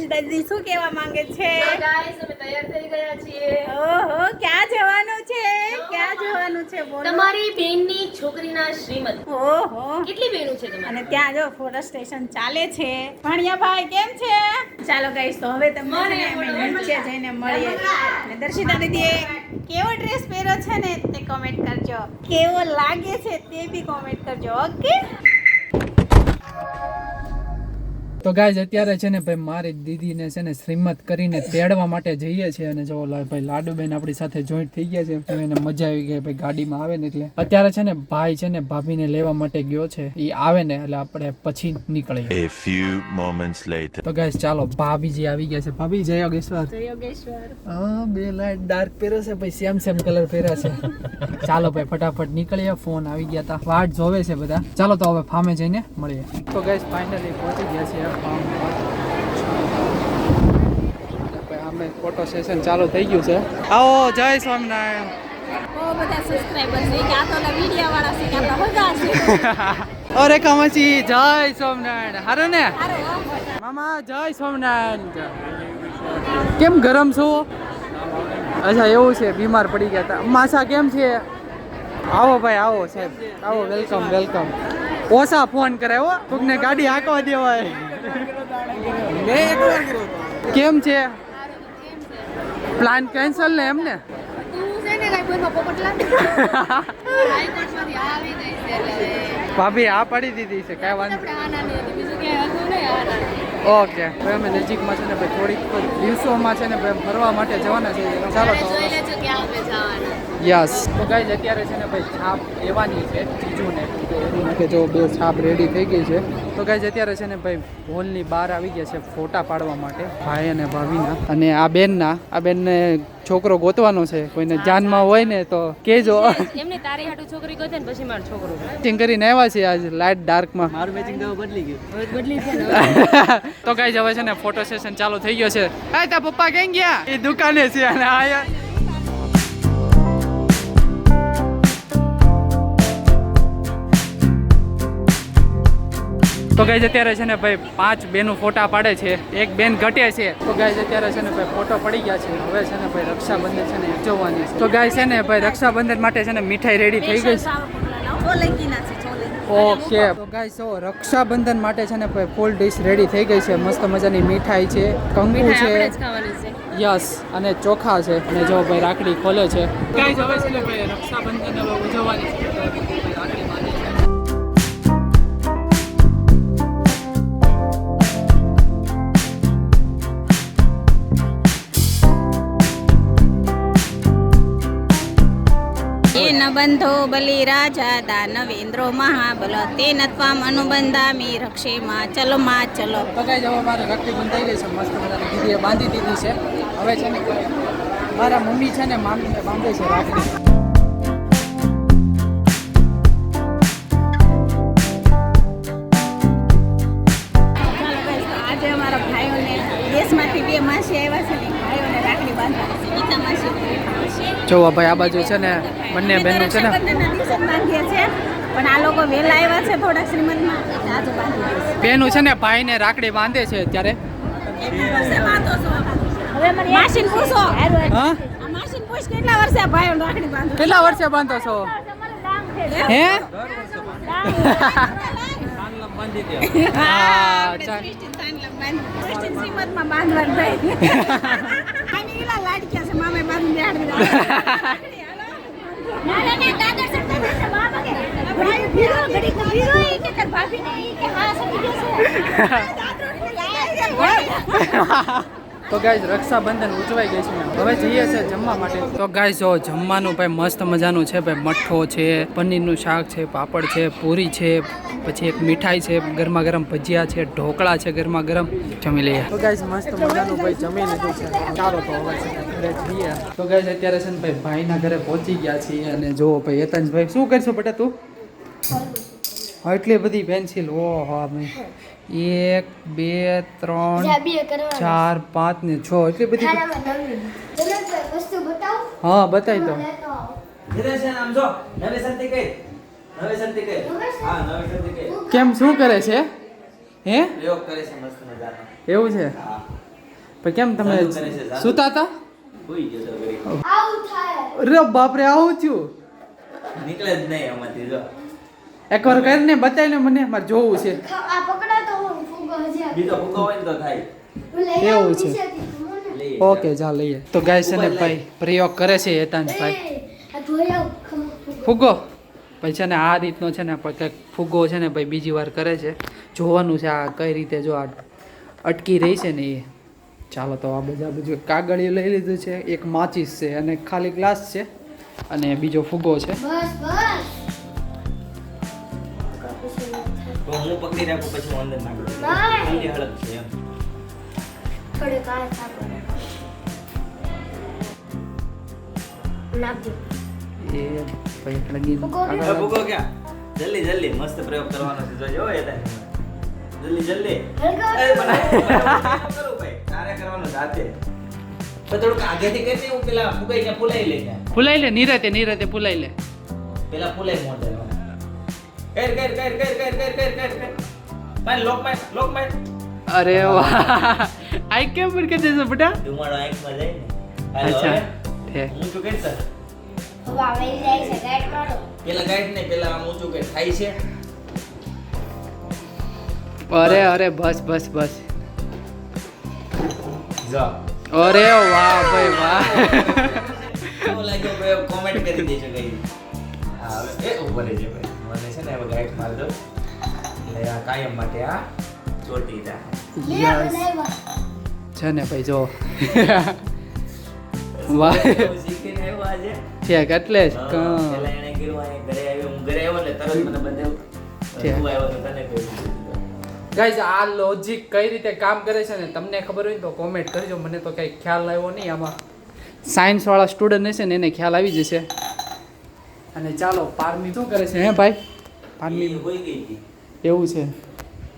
દર્શિતા દીદી શું કહેવા માંગે છે? ગાઈસ અમે તૈયાર થઈ ગયા છીએ. ઓહો, ક્યાં જવાનું છે? ક્યાં જવાનું છે? બોલો. તમારી બેનની છોકરીના શ્રીમંત. ઓહો, કેટલી બહેનો છે તમારી? અને ત્યાં જો ફોટો સ્ટેશન ચાલે છે. ભાણિયા ભાઈ કેમ છે? ચાલો ગાઈસ, તો હવે તમને છે ને અમે નીચે જઈને મળીએ. અને દર્શિતા દીદીએ કેવો ડ્રેસ પહેર્યો છે ને તે કોમેન્ટ કરજો. કેવો લાગે છે તે બી કોમેન્ટ કરજો. ઓકે. તો ગાઈઝ અત્યારે છે ને ભાઈ મારી દીદીને છે ને શ્રીમત કરીને તેડવા માટે જઈએ છીએ અને જો ભાઈ લાડુબેન આપણી સાથે જોઈન્ટ થઈ ગયા છે. એને મજા આવી ગઈ ભાઈ ગાડીમાં આવે ને એટલે. અત્યારે છે ને ભાઈ છે ને ભાભીને લેવા માટે ગયો છે. એ આવે ને એટલે આપણે પછી નીકળીએ. A few moments later. તો ગાઈઝ ચાલો ભાભીજી આવી ગયા છે. ભાભી જય યોગેશ્વર. જય યોગેશ્વર. હા, બે લાઈટ ડાર્ક પહેર્યો છે ભાઈ, સેમ કલર પહેર્યા છે. ચાલો ભાઈ ફટાફટ નીકળીએ. ફોન આવી ગયા હતા, વાટ જોવે છે બધા. ચાલો તો હવે ફામે જઈને મળીએ. તો ગાઈઝ ફાઇનલી પહોંચી ગયા છે. અમે ફોટો સેશન ચાલુ થઈ ગયું છે. આવો, જય સ્વામિનારાયણ. બહુ બધા સબસ્ક્રાઇબર છે કે આ તો વિડિયો વાળા છે કે આપણા બધા છે. અરે કમચી, જય સ્વામિનારાયણ. હારું ને સારું. મામા, જય સ્વામિનારાયણ. કેમ ગરમ છો? અચ્છા એવું છે, બીમાર પડી ગયા હતા. માસા કેમ છે? આવો ભાઈ, આવો સાહેબ, આવો. વેલકમ. ઓછા ફોન કરે હો, કોકને ગાડી હાંકવા દેવાય. કેમ છે? પ્લાન કેન્સલ ને એમ ને? ભાભી આ પાડી દીધી છે, કાંઈ વાંધો. ઓકે, ભાઈ અમે નજીકમાં છે ને ભાઈ થોડીક દિવસોમાં છે ને ભાઈ ફરવા માટે જવાના છે. ચાલો તો યસ. તો ગાઈઝ અત્યારે છે ને ભાઈ છાપ લેવાની છે જીજુને, કે જો બે છાપ રેડી થઈ ગઈ છે. તો ગાઈઝ અત્યારે છે ને ભાઈ હોલની બહાર આવી ગયા છે ફોટા પાડવા માટે ભાઈ અને ભાભીના. અને આ બેનને છોકરો ગોતવાનો છે. કોઈને જાનમાં હોય ને તો કેજો. એમને તારી હાટુ છોકરી ગોતે ને પછી મારો છોકરો મેચિંગ કરીને આવ્યા છે આજ લાઇટ ડાર્કમાં. મારું મેચિંગ તો બદલી ગયું. બદલી છે ને. તો ગાઈઝ હવે છે ને ફોટો સેશન ચાલુ થઈ ગયો છે. હા, તા પપ્પા કેમ ગયા? એ દુકાને છે અને આયા. તો ગાઈઝ અત્યારે છે ને ભાઈ 5 બેનો ફોટા પાડે છે, એક બેન ઘટે છે. તો ગાઈઝ અત્યારે છે ને ભાઈ ફોટો પડી ગયા છે. હવે છે ને ભાઈ રક્ષાબંધન છે ને ઉજવવાની છે. તો ગાઈઝ છે ને ભાઈ રક્ષાબંધન માટે છે ને મીઠાઈ રેડી થઈ ગઈ છે. ઓકે. તો ગાઈઝ જો રક્ષાબંધન માટે છે ને ભાઈ ફૂલ ડીશ રેડી થઈ ગઈ છે. મસ્ત મજાની મીઠાઈ છે, કંકુ છે, યસ, અને ચોખા છે. અને જો ભાઈ રાખડી ખોલે છે. ગાઈઝ હવે છે ને ભાઈ રક્ષાબંધન હવે ઉજવવાની છે. રાખડી બાંધે છે. ન બંધો બલિ રાજા દાનવેન્દ્રો મહાબલ તેન ત્વામ અનુબંધામિ રક્ષેમાં ચલો માં ચલો. તો ગાઈઝ હવે મારે રાખડી બંધાઈ ગઈ છે. મસ્ત મજાની દીદીએ બાંધી દીધી છે. હવે છે ને મારા મમ્મી છે ને મામીને બાંધે છે રાખડી. આજે અમારા ભાઈઓને દેશમાંથી 2 માસી આવ્યા છે ને ભાઈઓને રાખડી બાંધવાની છે. ગીતા માસી જો ભાઈ આ બાજુ છે ને બંને બહેનો છે ને બાંધીએ છે, પણ આ લોકો વહેલા આવ્યા છે થોડા શ્રીમંતમાં એટલે આજે બાંધી દેશે. બહેનો છે ને ભાઈને રાખડી બાંધે છે અત્યારે. હવે માસીને પૂછો. હા, માસીને પૂછ કેટલા વર્ષે આ ભાઈઓને રાખડી બાંધો? કેટલા વર્ષે બાંધો છો? હે? હા, શ્રીમંતમાં બાંધવાનું થાય. લાડક્યા છે મામે બાંધી તો ગાઈઝ રક્ષાબંધન ઉજવાઈ ગઈ છે. હવે જઈએ છે જમવા માટે. તો ગાઈઝ જો જમવાનું ભાઈ મસ્ત મજાનું છે ભાઈ. મઠ્ઠો છે, પનીરનું શાક છે, પાપડ છે, પૂરી છે, પછી એક મીઠાઈ છે, ગરમા ગરમ ભજીયા છે, ઢોકળા છે ગરમા ગરમ. જમી લઈએ. તો ગાઈઝ મસ્ત મજાનું ભાઈ જમી લીધું છે. ચાલો તો હવે છે ઘરે જઈએ. તો ગાઈઝ અત્યારે છે ને ભાઈ ભાઈના ઘરે પહોંચી ગયા છીએ. અને જો ભાઈ હેતનભાઈ શું કરશો બેટા તું? એટલી બધી પેન્સિલ. ઓહો ભાઈ, 1 2 3 4 5 ને 6 એટલી બધી. હા બતાવી દો. કેમ શું કરે છે? હે એવું છે? પણ કેમ તમે ચાલુ કરે છે, ચાલુ. સુતા હતા કોઈ ગયો તો ઘડી. અરે બાપરે આવું થયું નીકળે જ નહીં આમાંથી જો. એકવાર કરીને બતાવી ને મને મારે જોવું છે બીજો ફૂગો હોય ને તો થાય. એવું છે. લઈએ. ઓકે જા લઈએ તો ગાય છે ને ભાઈ પ્રયોગ કરે છે હેતાંશભાઈ ફુગ્ગો પછી છે ને આ રીતનો છે ને આપણે કંઈક ફુગ્ગો છે ને ભાઈ બીજી વાર કરે છે જોવાનું છે આ કઈ રીતે જો આ અટકી રહી છે ને એ ચાલો તો આ બધું કાગળિયું લઈ લીધું છે એક માચીસ છે અને ખાલી ગ્લાસ છે અને બીજો ફુગ્ગો છે તો હું પકડી રાખું પછી હું અંદર નાખું. ઠંડી હળદ છે એમ. એ ભાઈ લગી હવે ફૂગો ક્યાં? જલ્દી જલ્દી મસ્ત પ્રયોગ કરવાનો છે જોજો એ થાય. જલ્દી જલ્દી. એ બનાવો કરું ભાઈ. તારે કરવાનું સાથે. તો થોડુંક આગેથી કરી દે હું પેલા ફુગાઈને ફૂલાઈ લઈ જાય. ફૂલાઈ લે નિરાતે ફૂલાઈ લે પેલા ફૂલાઈ મોઢે. કર. માર લોક માર. અરે વાહ આઈ કેમ પણ કે છે બેટા ધુમાડો આંખમાં જાય ને. હાલો અચ્છા હવે. હે ઊંચું કરી સર. પેલા ગાઈડ નહીં પેલા આમ ઊંચું કરી થાય છે. અરે બસ જો. અરે વાહ ભાઈ વાહ કેવો લાગ્યો ભાઈ કોમેન્ટ કરી દેજો કઈ. હા હવે એ ઉપર છે ભાઈ. મને છે ને હવે ગાઈડ માર દો. એટલે આ કાયમ માટે આ ચોટી જાય. છે ને ભાઈ જો વાહ હું શીખીને આવ્યો આજે. ઠીક એટલે જ પેલા એણે કીધું આ ઘરે આવ્યો હું ઘરે આવ્યો એટલે તરત મને બંને તું આવ્યો તો તને કહ્યું. ગાઈઝ આ લોજિક કઈ રીતે કામ કરે છે ને તમને ખબર હોય ને તો કોમેન્ટ કરજો મને તો કઈ ખ્યાલ આવ્યો નહીં આમાં સાયન્સ વાળા સ્ટુડન્ટ હશે ને એને ખ્યાલ આવી જશે અને ચાલો પારમી શું કરે છે હે ભાઈ પારમી એ હોઈ ગઈ હતી. એવું છે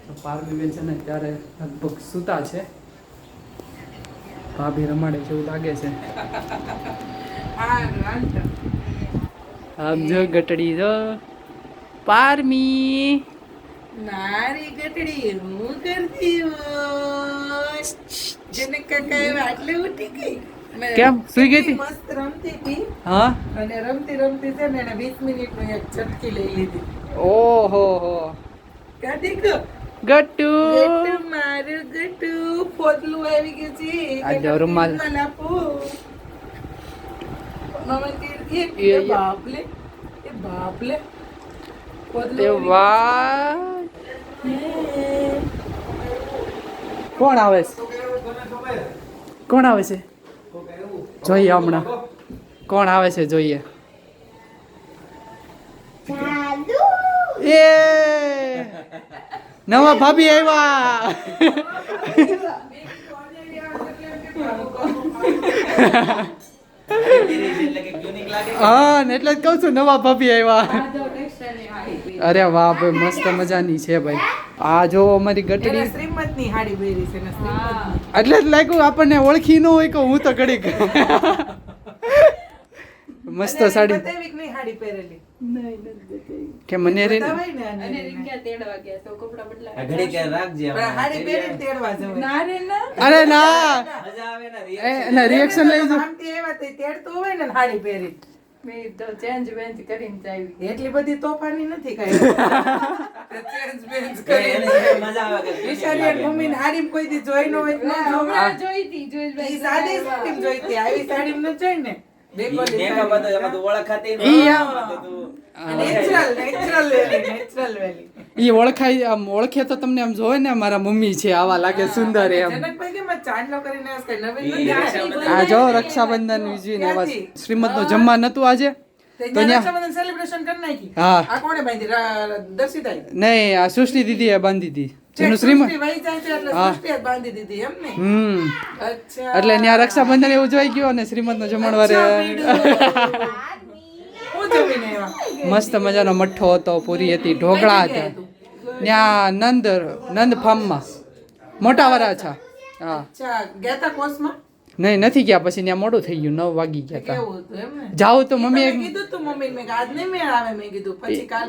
તો પારમી બેન છે ને ત્યારે લગભગ સૂતા છે ભાભી રમાડે છે એવું લાગે છે આમ જો ગટડી જો પારમી મારી ગટડી હું કરતી હોય જેને કાકા આટલે ઉઠી ગઈ મેં કેમ? સૂઈ ગઈ હતી? મસ્ત રમતી હતી હા અને રમતી છે ને એને 20 મિનિટનું એક ચટકી લઈ લીધી ઓહો હો કાઢી ગયો ગટ્ટુ ગટુ મારું ગટુ પોતલું આવી ગયું છે આ જો રૂમાલ. આપો મમ્મી કે એ એ બાપલે પોતલું એ આવી વાહ કોણ આવે છે જોઈએ હમણાં કોણ આવે છે જોઈએ એ નવા ભાભી આવ્યા એટલે કે યુનિક લાગે. હા ને એટલે જ કહું છું નવા ભાભી આવ્યા અરે વાહ ભાઈ મસ્ત મજાની છે ભાઈ આ જો અમારી એને ગટડી શ્રીમતની હાડી પહેરી છે ને શ્રીમતની. એટલે જ લાગ્યું આપણને ઓળખી ન હોય કે હું તો ઘડીક મસ્ત અને સાડી બતાવી કે નહીં હાડી પહેરેલી કે મને રે બતાવાય ને આને. આ ઘડી કે રાખજે પણ હાડી પહેરીને તેડવા જવાય. અરે ના મજા આવે ને એ એના રિએક્શન લઈ જો આમથી એવા તે તેડતું હોય ને હાડી પહેરી એટલી બધી તોફાની નથી કાંઈ. ચેન્જ બેન્જ કરી. એને મજા આવે કે ઈશાની એક મમ્મીને હાડીમાં કોઈ દી જોઈ ન હોય તો ન જોવે. ઈ સાદી સાડીમાં જોઈતી, આવી સાડીમાં ન જોઈ ને. બેકોલી મેકઅપ હતો એમાં તું ઓળખાતી ન. ઈ આ- આમાં તો તું નેચરલ વેલી. ઈ ઓળખાય આમ ઓળખે તો તમને આમ જોવે ને મારા મમ્મી છે આવા લાગે સુંદર એમ જનકભાઈ કેમ આ ચાંદલો કરીને આવ્યા છે? કાંઈ નવીન ઈ નથી? રક્ષાબંધન. આ જો રક્ષાબંધન વિજયને આવા શ્રીમદ નો જમવા નતું આજે તે તો અહીંયા ન્યા- રક્ષાબંધન સેલિબ્રેશન કરી નાખી. હા. આ કોણે બાંધી? દર્શિતાએ? નહીં આ સૃષ્ટિ દીદી એ બાંધી હતી જેનું સૃષ્ટિ શ્રીમદ વહી જાય છે એટલે હા. સૃષ્ટિએ જ બાંધી દીધી એમ ને? અચ્છા. એટલે ત્યાં રક્ષાબંધન એવું જોઈ ગયો અને શ્રીમદ નો જમણવારે અચ્છા, બીડું. હું જમીને આવ્યા. મસ્ત મજાનો મઠ્ઠો હતો પૂરી હતી ઢોકળા હતા ત્યાં નંદ ફાર્મમાં મોટા વરાછા હા અચ્છા, ગયા તા કોસમાં? નહીં નથી ગયા પછી ત્યાં મોડું થઈ ગયું 9 વાગી ગયા હતા કેવું હતું એમ ને? જાવ તો મેં મમ્મી કીધું તું મમ્મી મેં આજ નહીં મેળ આવે મેં કીધું પછી કાલ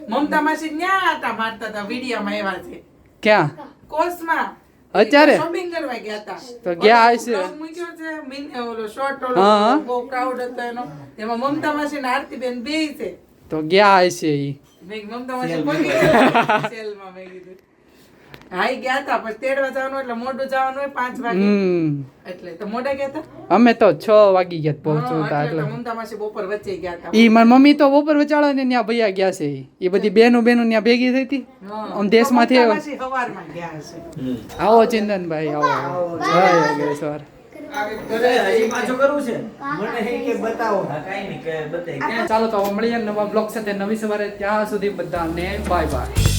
મમતા માસી ન્યા આટા મારતા હતા વિડિયામાં એવા છે ક્યાં કોસમાં અત્યારે શોપિંગ કરવા ગયા હતા તો ગયા હશે. બ્લોગ મૂક્યો છે ઓલો શોર્ટ હા. બહુ ક્રાઉડ હતો એનો એમાં મમતા માસી ને આરતીબેન બેય છે તો ગયા હશે ઈ. મેં કીધું, મમતા માસી પહોંચી ગયા સેલમાં મેં કીધું હા ઈ ગયા હતા પછી તેડવા જવાનું એટલે મોડું જવાનું હોય 5 વાગે એટલે તો મોડા ગયા હતા અમે તો 6 વાગી ગયા પહોંચતા એટલે એટલે મમતા માસી બપોર વચ્ચે ગયા હતા ઈ મારી મમ્મી તો બપોર વચાળા ને ત્યાં ભૈયા ગયા છે ઈ બધી બેનો ત્યાં ભેગી થઈ હતી આમ દેશમાંથી મમતા આવ્યા. માસી સવારમાં ગયા હશે આવો ચિંતનભાઈ આવો જય યોગેશ્વર. હજી પાછું કરવું છે મને કે બતાવો હા કાઈ નહીં કે બતાય ચાલો તો હવે મળીએ નવા બ્લોગ સાથે નવી સવારે. ત્યાં સુધી બધાને બાય બાય.